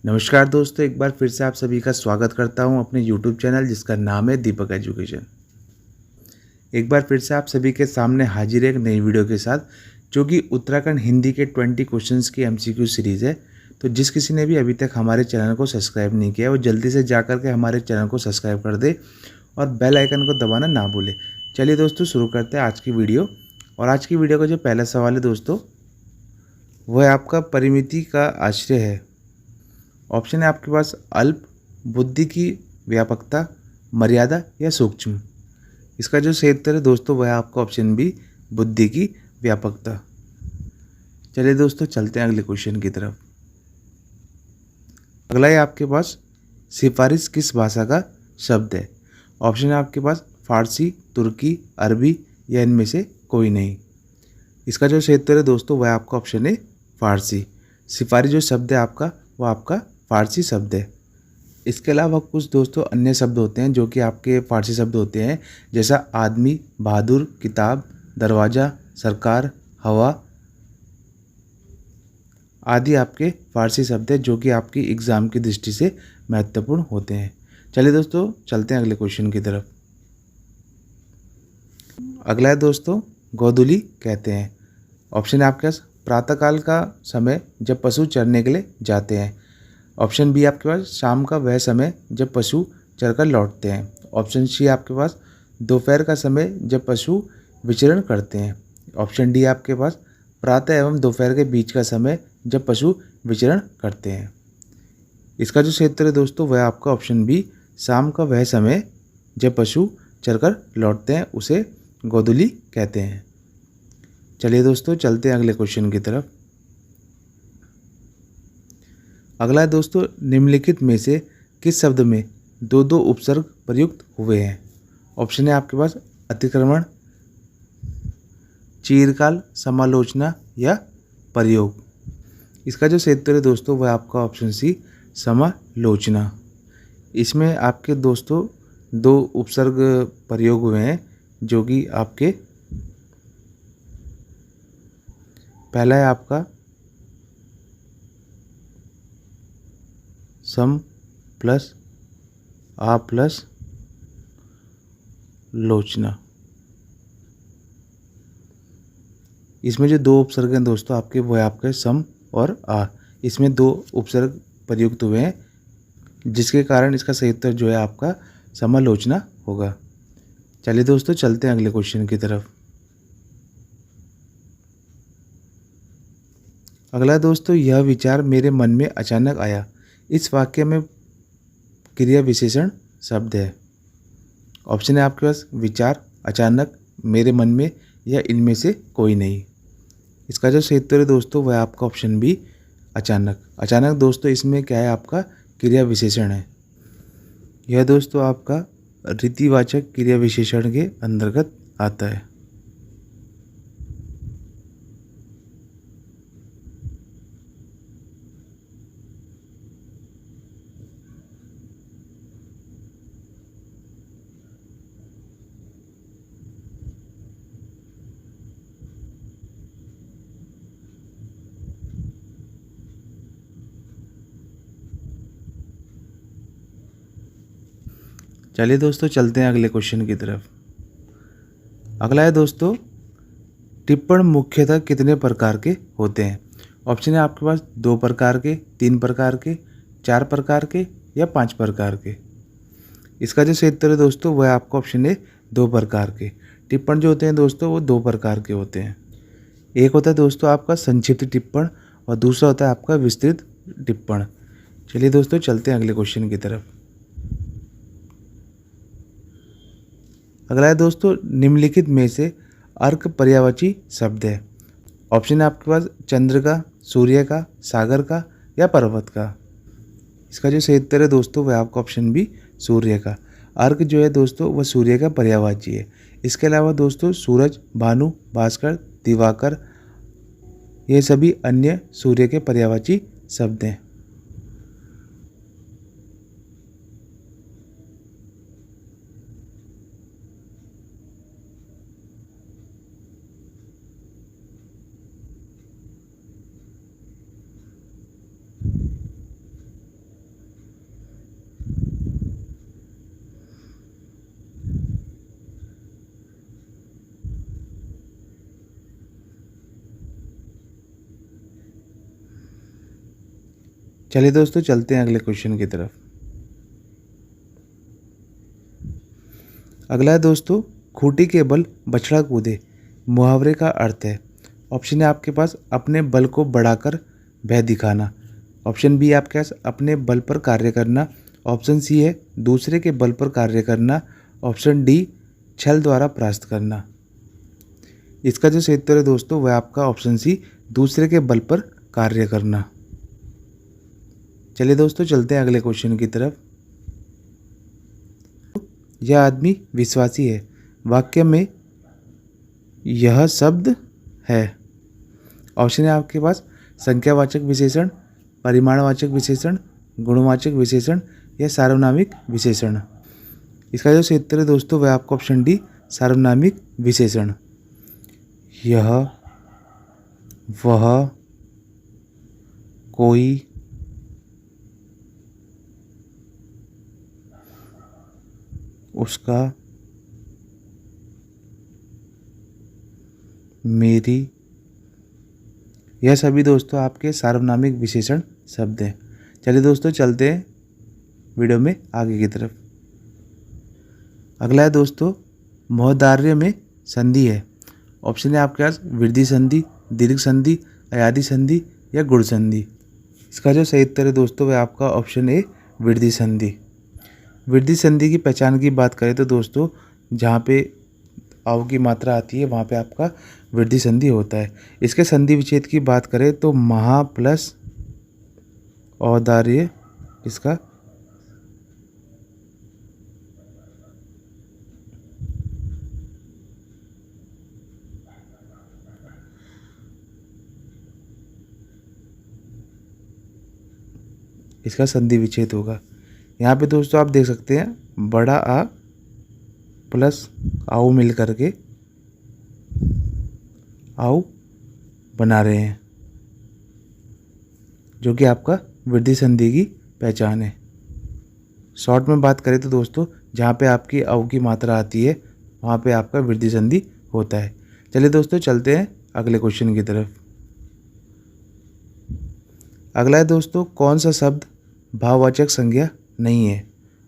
नमस्कार दोस्तों, एक बार फिर से आप सभी का स्वागत करता हूं अपने YouTube चैनल जिसका नाम है दीपक एजुकेशन। एक बार फिर से आप सभी के सामने हाजिर है एक नई वीडियो के साथ, जो कि उत्तराखंड हिंदी के 20 क्वेश्चंस की MCQ सीरीज़ है। तो जिस किसी ने भी अभी तक हमारे चैनल को सब्सक्राइब नहीं किया है वो जल्दी से जा कर के हमारे चैनल को सब्सक्राइब कर दे और बेल आइकन को दबाना ना भूले। चलिए दोस्तों, शुरू करते हैं आज की वीडियो। और आज की वीडियो का जो पहला सवाल है दोस्तों, वह आपका परिमिति का आश्रय है। ऑप्शन है आपके पास अल्प, बुद्धि की व्यापकता, मर्यादा या सूक्ष्म। इसका जो सही उत्तर है दोस्तों वह है आपका ऑप्शन बी, बुद्धि की व्यापकता। चलिए दोस्तों, चलते हैं अगले क्वेश्चन की तरफ। अगला है आपके पास सिफारिश किस भाषा का शब्द है। ऑप्शन है आपके पास फारसी, तुर्की, अरबी या इनमें से कोई नहीं। इसका जो सही उत्तर है दोस्तों वह आपका ऑप्शन है फारसी। सिफारिश जो शब्द है आपका वो आपका फारसी शब्द है। इसके अलावा कुछ दोस्तों अन्य शब्द होते हैं जो कि आपके फारसी शब्द होते हैं, जैसा आदमी, बहादुर, किताब, दरवाज़ा, सरकार, हवा आदि आपके फारसी शब्द हैं जो कि आपकी एग्ज़ाम की दृष्टि से महत्वपूर्ण होते हैं। चलिए दोस्तों, चलते हैं अगले क्वेश्चन की तरफ। अगला है दोस्तों गोधूलि कहते हैं। ऑप्शन है आपके पास प्रातःकाल का समय जब पशु चरने के लिए जाते हैं। ऑप्शन बी आपके पास शाम का वह समय जब पशु चरकर लौटते हैं। ऑप्शन सी आपके पास दोपहर का समय जब पशु विचरण करते हैं। ऑप्शन डी आपके पास प्रातः एवं दोपहर के बीच का समय जब पशु विचरण करते हैं। इसका जो क्षेत्र है दोस्तों वह आपका ऑप्शन बी, शाम का वह समय जब पशु चरकर लौटते हैं उसे गोधूलि कहते हैं। चलिए दोस्तों, चलते हैं अगले क्वेश्चन की तरफ। अगला है दोस्तों निम्नलिखित में से किस शब्द में दो दो उपसर्ग प्रयुक्त हुए हैं। ऑप्शन है आपके पास अतिक्रमण, चीरकाल, समालोचना या प्रयोग। इसका जो सही उत्तर है दोस्तों वह आपका ऑप्शन सी, समालोचना। इसमें आपके दोस्तों दो उपसर्ग प्रयोग हुए हैं जो कि आपके पहला है आपका सम प्लस आ प्लस लोचना। इसमें जो दो उपसर्ग हैं दोस्तों आपके वो है आपके सम और आ। इसमें दो उपसर्ग प्रयुक्त हुए हैं जिसके कारण इसका सही उत्तर जो है आपका समालोचना होगा। चलिए दोस्तों, चलते हैं अगले क्वेश्चन की तरफ। अगला दोस्तों यह विचार मेरे मन में अचानक आया। इस वाक्य में क्रिया विशेषण शब्द है। ऑप्शन है आपके पास विचार, अचानक, मेरे मन में या इनमें से कोई नहीं। इसका जो सही उत्तर है दोस्तों वह आपका ऑप्शन बी, अचानक। अचानक दोस्तों इसमें क्या है आपका क्रिया विशेषण है। यह दोस्तों आपका रीतिवाचक क्रिया विशेषण के अंतर्गत आता है। चलिए दोस्तों, चलते हैं अगले क्वेश्चन की तरफ। अगला है दोस्तों टिप्पण मुख्यतः कितने प्रकार के होते हैं। ऑप्शन है आपके पास 2 प्रकार के, 3 प्रकार के, 4 प्रकार के या 5 प्रकार के। इसका जो सही उत्तर है दोस्तों वह आपका ऑप्शन है 2 प्रकार के। टिप्पण जो होते हैं दोस्तों वो 2 प्रकार के होते हैं। एक होता है दोस्तों आपका संक्षिप्त टिप्पण और दूसरा होता है आपका विस्तृत टिप्पण। चलिए दोस्तों, चलते हैं अगले क्वेश्चन की तरफ। अगला है दोस्तों निम्नलिखित में से अर्क पर्यायवाची शब्द है। ऑप्शन है आपके पास चंद्र का, सूर्य का, सागर का या पर्वत का। इसका जो सही उत्तर है दोस्तों वह आपका ऑप्शन बी, सूर्य का। अर्क जो है दोस्तों वह सूर्य का पर्यायवाची है। इसके अलावा दोस्तों सूरज, भानु, भास्कर, दिवाकर ये सभी अन्य सूर्य के पर्यायवाची शब्द हैं। चलिए दोस्तों चलते हैं अगले क्वेश्चन की तरफ। अगला है दोस्तों, खूंटी के बल बछड़ा कूदे मुहावरे का अर्थ है। ऑप्शन है आपके पास अपने बल को बढ़ाकर भय दिखाना। ऑप्शन बी आपके पास अपने बल पर कार्य करना। ऑप्शन सी है दूसरे के बल पर कार्य करना। ऑप्शन डी छल द्वारा परास्त करना। इसका जो सही उत्तर है दोस्तों वह आपका ऑप्शन सी दूसरे के बल पर कार्य करना। चलिए दोस्तों चलते हैं अगले क्वेश्चन की तरफ। यह आदमी विश्वासी है वाक्य में यह शब्द है। ऑप्शन है आपके पास संख्यावाचक विशेषण, परिमाणवाचक विशेषण, गुणवाचक विशेषण या सार्वनामिक विशेषण। इसका जो सही उत्तर है दोस्तों वह आपका ऑप्शन डी सार्वनामिक विशेषण। यह, वह, कोई, उसका, मेरी, यह सभी दोस्तों आपके सार्वनामिक विशेषण शब्द हैं। चलिए दोस्तों चलते हैं वीडियो में आगे की तरफ। अगला है दोस्तों, मोहदार्य में संधि है। ऑप्शन है आपके पास वृद्धि संधि, दीर्घ संधि, अयादि संधि या गुण संधि। इसका जो सही उत्तर है दोस्तों वह आपका ऑप्शन ए वृद्धि संधि। वृद्धि संधि की पहचान की बात करें तो दोस्तों जहाँ पे आव की मात्रा आती है वहाँ पे आपका वृद्धि संधि होता है। इसके संधि विच्छेद की बात करें तो महा प्लस औदार्य इसका संधि विच्छेद होगा। यहाँ पे दोस्तों आप देख सकते हैं बड़ा आ प्लस आओ मिल करके आओ बना रहे हैं, जो कि आपका वृद्धि संधि की पहचान है। शॉर्ट में बात करें तो दोस्तों जहाँ पे आपकी औ की मात्रा आती है वहाँ पे आपका वृद्धि संधि होता है। चलिए दोस्तों चलते हैं अगले क्वेश्चन की तरफ। अगला है दोस्तों, कौन सा शब्द भाववाचक संज्ञा नहीं है।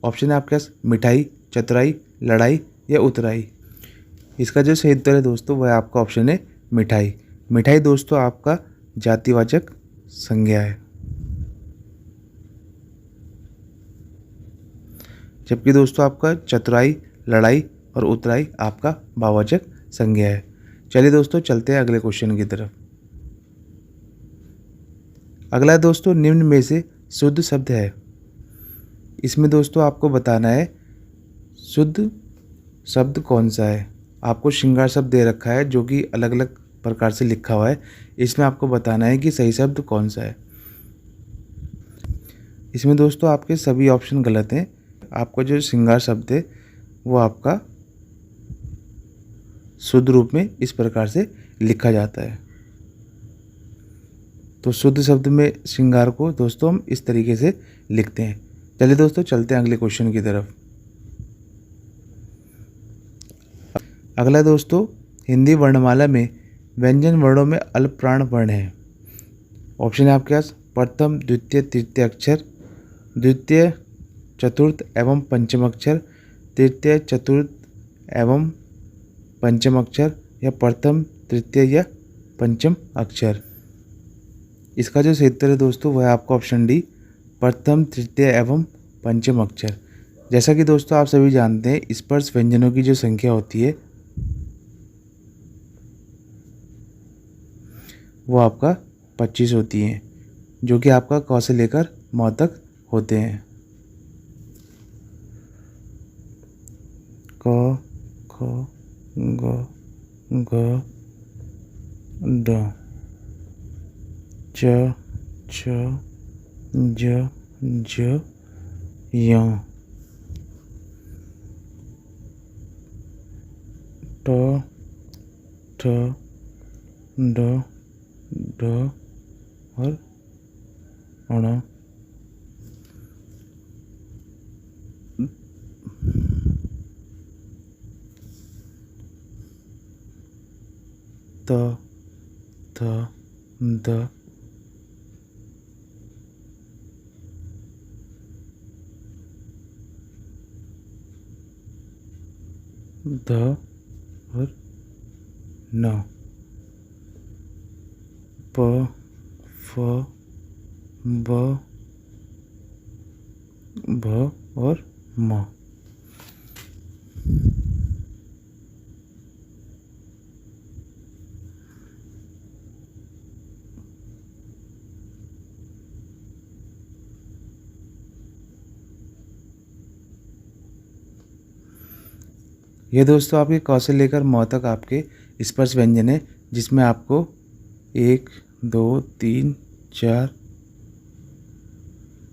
ऑप्शन है आपके पास मिठाई, चतुराई, लड़ाई या उतराई। इसका जो सही उत्तर है दोस्तों वह आपका ऑप्शन है मिठाई। मिठाई दोस्तों आपका जातिवाचक संज्ञा है, जबकि दोस्तों आपका चतुराई, लड़ाई और उतराई आपका भाववाचक संज्ञा है। चलिए दोस्तों चलते हैं अगले क्वेश्चन की तरफ। अगला है दोस्तों, निम्न में से शुद्ध शब्द है। इसमें दोस्तों आपको बताना है शुद्ध शब्द कौन सा है। आपको श्रृंगार शब्द दे रखा है जो कि अलग अलग प्रकार से लिखा हुआ है। इसमें आपको बताना है कि सही शब्द कौन सा है। इसमें दोस्तों आपके सभी ऑप्शन गलत हैं। आपका जो श्रृंगार शब्द है वो आपका शुद्ध रूप में इस प्रकार से लिखा जाता है। तो शुद्ध शब्द में श्रृंगार को दोस्तों हम इस तरीके से लिखते हैं। चलिए दोस्तों चलते हैं अगले क्वेश्चन की तरफ। अगला दोस्तों, हिंदी वर्णमाला में व्यंजन वर्णों में अल्प प्राण वर्ण है। ऑप्शन है आपके पास प्रथम, द्वितीय, तृतीय अक्षर, द्वितीय, चतुर्थ एवं पंचम अक्षर, तृतीय, चतुर्थ एवं पंचम अक्षर या प्रथम, तृतीय या पंचम अक्षर। इसका जो सही उत्तर है दोस्तों वह आपका ऑप्शन डी प्रथम, तृतीय एवं पंचम अक्षर। जैसा कि दोस्तों आप सभी जानते हैं स्पर्श व्यंजनों की जो संख्या होती है वो आपका 25 होती है, जो कि आपका क से लेकर म तक होते हैं। क, ख, ग, घ, ड, च, छ, ज, झ, य, ट, ठ, ड, ढ और अण। त, थ, द, ध और न, प फ ब भ और म। ये दोस्तों आपके क से लेकर म तक आपके स्पर्श व्यंजन है, जिसमें आपको 1 2 3 4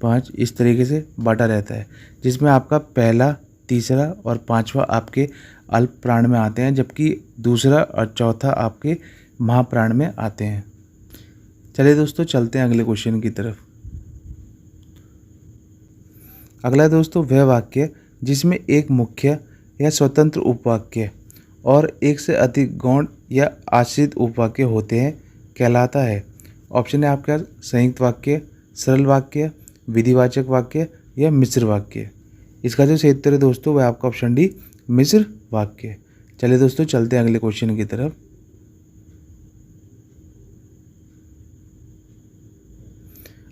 5 इस तरीके से बांटा रहता है, जिसमें आपका पहला, तीसरा और पांचवा आपके अल्प प्राण में आते हैं, जबकि दूसरा और चौथा आपके महाप्राण में आते हैं। चलिए दोस्तों चलते हैं अगले क्वेश्चन की तरफ। अगला दोस्तों वह वाक्य जिसमें एक मुख्य या स्वतंत्र उपवाक्य और एक से अधिक गौण या आश्रित उपवाक्य होते हैं कहलाता है। ऑप्शन है आपका संयुक्त वाक्य, सरल वाक्य, विधिवाचक वाक्य या मिश्र वाक्य। इसका जो सही उत्तर है दोस्तों वह आपका ऑप्शन डी मिश्र वाक्य। चलिए दोस्तों चलते हैं अगले क्वेश्चन की तरफ।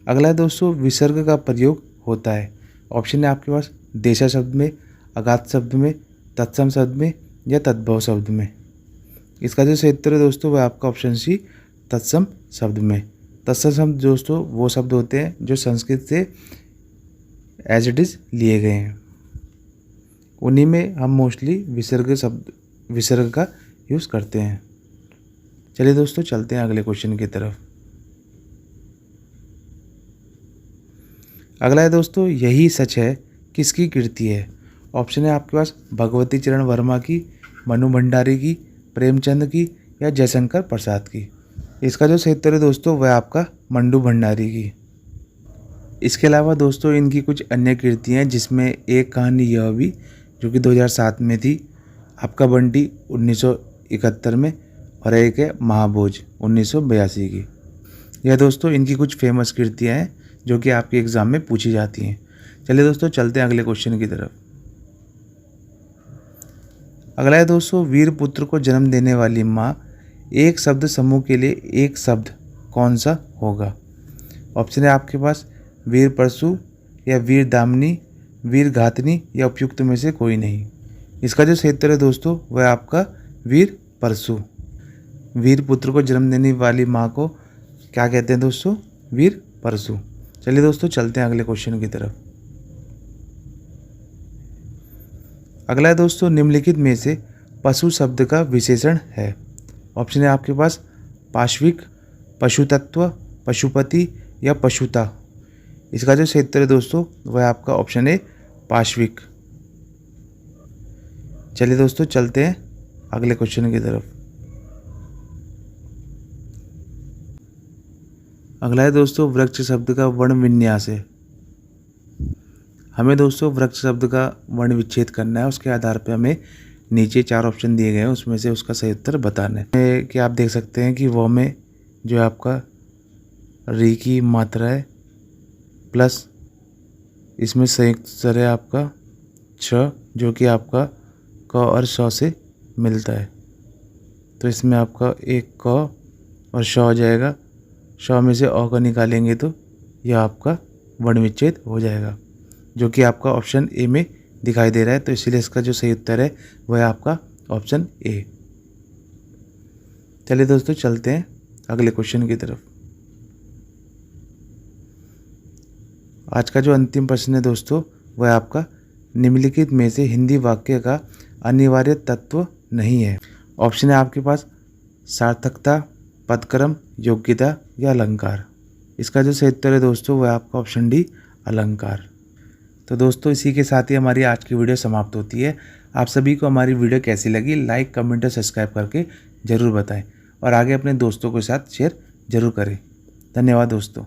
अगला दोस्तों विसर्ग का प्रयोग होता है। ऑप्शन है आपके पास देशा शब्द में, अगाध शब्द में, तत्सम शब्द में या तद्भव शब्द में। इसका जो सही उत्तर है दोस्तों वह आपका ऑप्शन सी तत्सम शब्द में। तत्सम शब्द दोस्तों वो शब्द होते हैं जो संस्कृत से एज इट इज लिए गए हैं, उन्हीं में हम मोस्टली विसर्ग का यूज़ करते हैं। चलिए दोस्तों चलते हैं अगले क्वेश्चन की तरफ। अगला है दोस्तों यही सच है किसकी कृति है। ऑप्शन है आपके पास भगवती चरण वर्मा की, मनु भंडारी की, प्रेमचंद की या जयशंकर प्रसाद की। इसका जो सही उत्तर है दोस्तों वह आपका मनु भंडारी की। इसके अलावा दोस्तों इनकी कुछ अन्य कृतियाँ हैं, जिसमें एक कहानी यह भी जो कि 2007 में थी, आपका बंटी 1971 में और एक है महाभोज 1982 की। यह दोस्तों इनकी कुछ फेमस कृतियाँ हैं जो कि आपके एग्ज़ाम में पूछी जाती हैं। चलिए दोस्तों चलते हैं अगले क्वेश्चन की तरफ। अगला है दोस्तों वीर पुत्र को जन्म देने वाली माँ एक शब्द समूह के लिए एक शब्द कौन सा होगा। ऑप्शन है आपके पास वीर परशु या वीर दामिनी, वीर घातनी या उपयुक्त में से कोई नहीं। इसका जो सही उत्तर है दोस्तों वह आपका वीर परशु। वीर पुत्र को जन्म देने वाली माँ को क्या कहते हैं दोस्तों, वीर परशु। चलिए दोस्तों चलते हैं अगले क्वेश्चन की तरफ। अगला है दोस्तों निम्नलिखित में से पशु शब्द का विशेषण है। ऑप्शन है आपके पास पाश्विक, पशुतत्व, पशुपति या पशुता। इसका जो सही उत्तर है दोस्तों वह आपका ऑप्शन है पाश्विक। चलिए दोस्तों चलते हैं अगले क्वेश्चन की तरफ। अगला है दोस्तों वृक्ष शब्द का वर्ण विन्यास है। हमें दोस्तों वृक्ष शब्द का वर्ण विच्छेद करना है। उसके आधार पर हमें नीचे 4 ऑप्शन दिए गए हैं, उसमें से उसका सही उत्तर बताना है। कि आप देख सकते हैं कि वो में जो है आपका री की मात्रा है प्लस इसमें संयुक्त स्वर है आपका छ, जो कि आपका क और श से मिलता है। तो इसमें आपका एक क और श हो जाएगा। श में से अ को निकालेंगे तो यह आपका वर्ण विच्छेद हो जाएगा, जो कि आपका ऑप्शन ए में दिखाई दे रहा है। तो इसलिए इसका जो सही उत्तर है वह आपका ऑप्शन ए। चलिए दोस्तों चलते हैं अगले क्वेश्चन की तरफ। आज का जो अंतिम प्रश्न है दोस्तों वह आपका निम्नलिखित में से हिंदी वाक्य का अनिवार्य तत्व नहीं है। ऑप्शन है आपके पास सार्थकता, पदक्रम, योग्यता या अलंकार। इसका जो सही उत्तर है दोस्तों वह आपका ऑप्शन डी अलंकार। तो दोस्तों इसी के साथ ही हमारी आज की वीडियो समाप्त होती है। आप सभी को हमारी वीडियो कैसी लगी लाइक, कमेंट और सब्सक्राइब करके ज़रूर बताएं और आगे अपने दोस्तों के साथ शेयर ज़रूर करें। धन्यवाद दोस्तों।